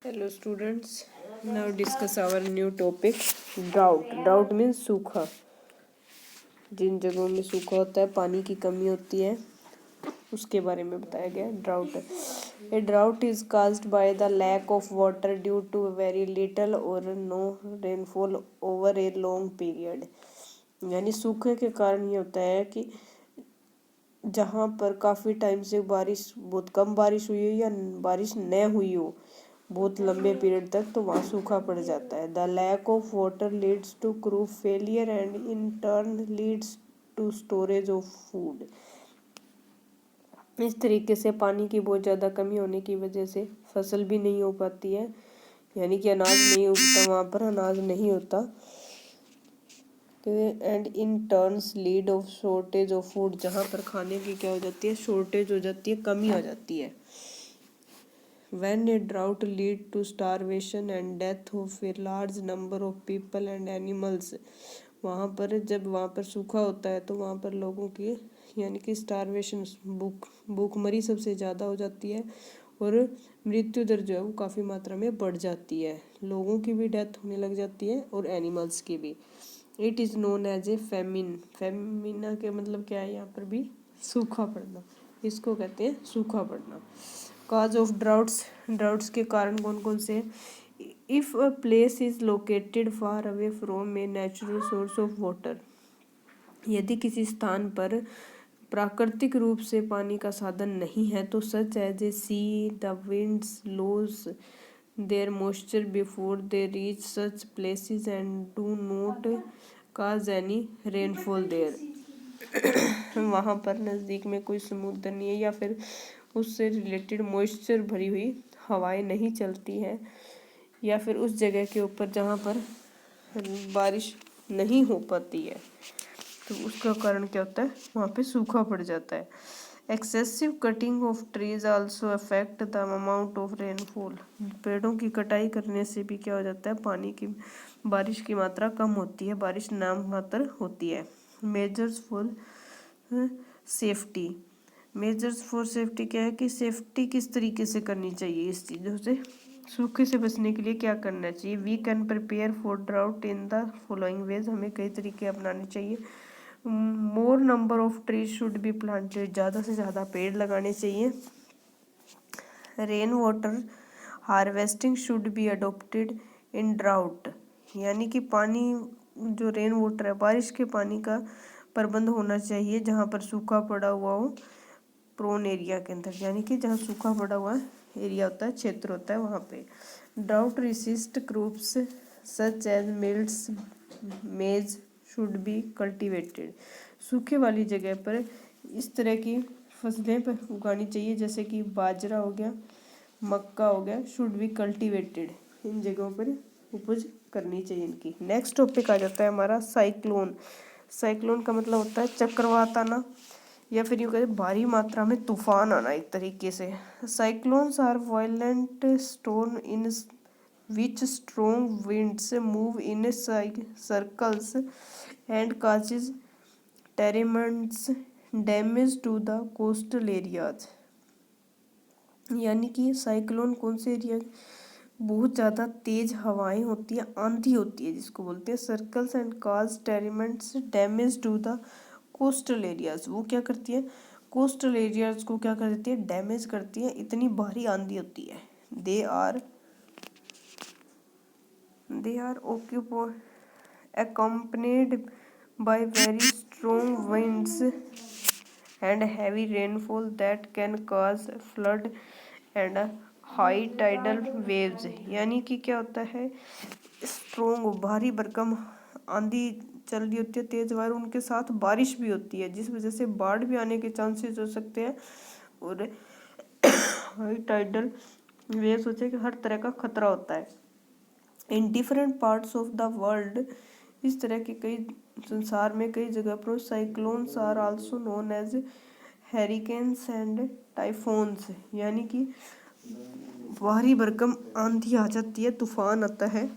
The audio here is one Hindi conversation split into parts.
Hello students, now discuss our new topic drought. Drought means सूखा। जिन जगहों में सूखा होता है, पानी की कमी होती है, उसके बारे में बताया गया drought. A drought is caused by the lack of water due to very little or no rainfall over a long period। यानी सूखे के कारण ये होता है कि जहाँ पर काफ़ी टाइम से बारिश बहुत कम बारिश हुई हो या बारिश न हुई हो बहुत लंबे पीरियड तक, तो वहाँ सूखा पड़ जाता है। The lack of water leads to crop failure and in turn leads to storage of food. इस तरीके से पानी की बहुत ज़्यादा कमी होने की वजह से फसल भी नहीं हो पाती है, यानी कि अनाज नहीं उगता, वहाँ पर अनाज नहीं होता। And in turns lead of shortage of food, जहाँ पर खाने की क्या हो जाती है, शॉर्टेज हो जाती है, कमी हो जाती है। When a drought lead to starvation and death of a large number of people and animals, वहाँ पर सूखा होता है तो वहाँ पर लोगों की यानी कि स्टारवेशन भूखमरी सबसे ज़्यादा हो जाती है और मृत्यु दर जो है वो काफ़ी मात्रा में बढ़ जाती है। लोगों की भी डेथ होने लग जाती है और एनिमल्स की भी। It is known as a famine. Famine के मतलब क्या है, यहाँ पर भी सूखा पड़ना, इसको कहते हैं सूखा पड़ना। काज ऑफ ड्राउट्स के कारण कौन कौन से? If a place is located far away from a natural source of water, यदि किसी स्थान पर प्राकृतिक रूप से पानी का साधन नहीं है, तो such as a sea the winds lose their moisture before they reach such places and do not cause any rainfall there. वहाँ पर नज़दीक में कोई समुद्र नहीं है या फिर उससे रिलेटेड मॉइस्चर भरी हुई हवाएं नहीं चलती हैं, या फिर उस जगह के ऊपर जहाँ पर बारिश नहीं हो पाती है, तो उसका कारण क्या होता है, वहाँ पे सूखा पड़ जाता है। Excessive cutting of trees also affect the amount of rainfall. पेड़ों की कटाई करने से भी क्या हो जाता है, पानी की बारिश की मात्रा कम होती है, बारिश नाम मात्र होती है। Measures for safety. Measures for safety क्या है कि सेफ्टी किस तरीके से करनी चाहिए, इस चीज़ों से सूखे से बचने के लिए क्या करना चाहिए। We can prepare for drought in the following ways. हमें कई तरीके अपनाने चाहिए। More number of trees should be planted. ज़्यादा से ज़्यादा पेड़ लगाने चाहिए। Rain water harvesting should be adopted in drought. यानी कि पानी जो रेन वाटर है, बारिश के पानी का प्रबंध होना चाहिए जहाँ पर सूखा पड़ा हुआ हो, प्रोन एरिया के अंदर, यानी कि जहाँ सूखा पड़ा हुआ एरिया होता है, क्षेत्र होता है, वहाँ पे। Drought resist crops such as millets maize should B cultivated. सूखे वाली जगह पर इस तरह की फसलें उगानी चाहिए, जैसे कि बाजरा हो गया, मक्का हो गया, शुड बी कल्टीवेटेड। इन जगहों पर उपज करनी चाहिए इनकी। नेक्स्ट टॉपिक आ जाता है हमारा साइक्लोन। साइक्लोन का मतलब होता है चक्रवात आना, या फिर यूँ कहते भारी मात्रा में तूफान आना एक तरीके से। Cyclones are violent storm in which strong winds move in circles and causes tremendous damage to the coastal areas. यानी कि साइक्लोन कौन से एरिया, बहुत ज़्यादा तेज हवाएं होती है, आंधी होती है, जिसको बोलते हैं circles and cause tremendous damage to the coastal areas. वो क्या करती है, कोस्टल एरियाज को क्या कर देती है, डैमेज करती है, इतनी भारी आंधी होती है। They are accompanied by very strong winds and heavy rainfall that can cause flood and high tidal waves। यानी कि क्या होता है, स्ट्रोंग भारी भरकम आंधी चल रही होती है, तेज हवा, उनके साथ बारिश भी होती है, जिस वजह से बाढ़ भी आने के चांसेस हो सकते हैं और हाई टाइडल वेव्स होते हैं कि हर तरह का खतरा होता है। In different parts of the world, इस तरह के कई संसार में कई जगह पर cyclones are also known as hurricanes and typhoons. यानी कि भारी भरकम आंधी आ जाती है, तूफान आता है।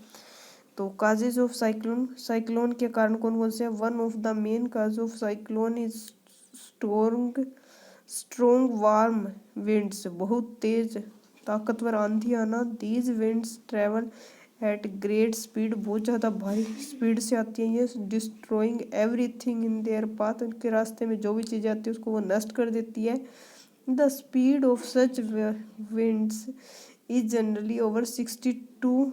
तो काजेज ऑफ साइक्लोन, साइक्लोन के कारण कौन कौन से हैं? One of the main cause of cyclone is strong warm winds. बहुत तेज ताकतवर आंधी आना। These winds travel eight great speed, बहुत ज़्यादा भारी स्पीड से आती हैं ये। Destroying everything in their path, उनके रास्ते में जो भी चीज़ें आती है उसको वो नष्ट कर देती है। The speed of such winds is generally over 62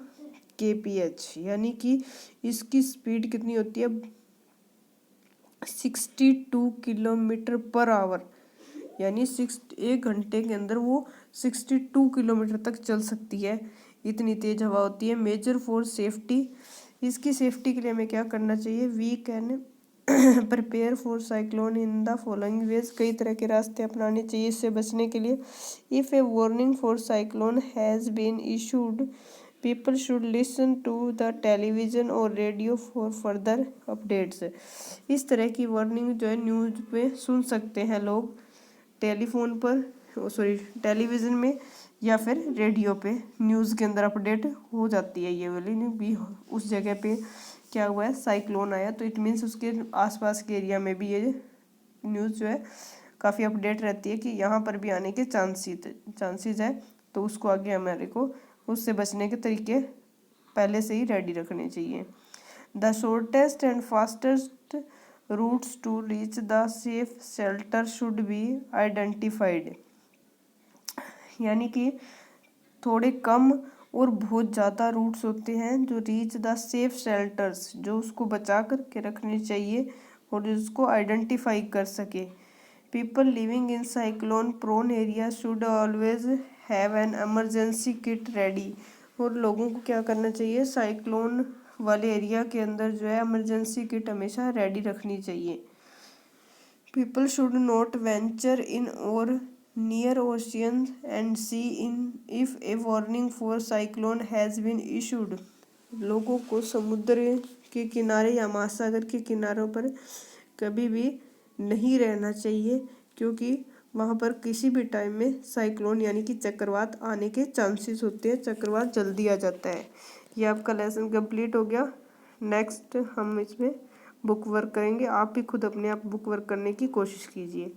kph, यानी कि इसकी स्पीड कितनी होती है 62 किलोमीटर पर आवर, यानी 1 घंटे के अंदर वो 62 किलोमीटर तक चल सकती है, इतनी तेज हवा होती है। मेजर फॉर सेफ्टी, इसकी सेफ्टी के लिए हमें क्या करना चाहिए। We can prepare for cyclone in the following ways, कई तरह के रास्ते अपनाने चाहिए इससे बचने के लिए। If a warning for cyclone has been issued, people should listen to the television और रेडियो फॉर फर्दर अपडेट्स। इस तरह की वार्निंग जो है न्यूज़ पे सुन सकते हैं लोग, टेलीफोन पर टेलीविज़न में या फिर रेडियो पे न्यूज़ के अंदर अपडेट हो जाती है ये वाली भी। उस जगह पे क्या हुआ है साइक्लोन आया, तो इट मीन्स उसके आसपास के एरिया में भी ये न्यूज़ जो है काफ़ी अपडेट रहती है कि यहाँ पर भी आने के चांसेस है। तो उसको आगे हमारे को उससे बचने के तरीके पहले से ही रेडी रखने चाहिए। The shortest and fastest routes to reach the safe shelter should be identified, यानी कि थोड़े कम और बहुत ज़्यादा रूट्स होते हैं जो रीच द सेफ शेल्टर्स, जो उसको बचा करके रखने चाहिए और उसको आइडेंटिफाई कर सके। People living in cyclone prone area should always have an emergency kit ready, और लोगों को क्या करना चाहिए साइक्लोन वाले एरिया के अंदर जो है एमरजेंसी किट हमेशा रेडी रखनी चाहिए। People should not venture in or near ocean and sea in if a warning for cyclone has been issued, लोगों को समुद्र के किनारे या महासागर के किनारों पर कभी भी नहीं रहना चाहिए, क्योंकि वहाँ पर किसी भी टाइम में साइक्लोन यानी कि चक्रवात आने के चांसेस होते हैं, चक्रवात जल्दी आ जाता है। ये आपका लेसन कंप्लीट हो गया। नेक्स्ट हम इसमें बुक वर्क करेंगे। आप भी खुद अपने आप बुक वर्क करने की कोशिश कीजिए।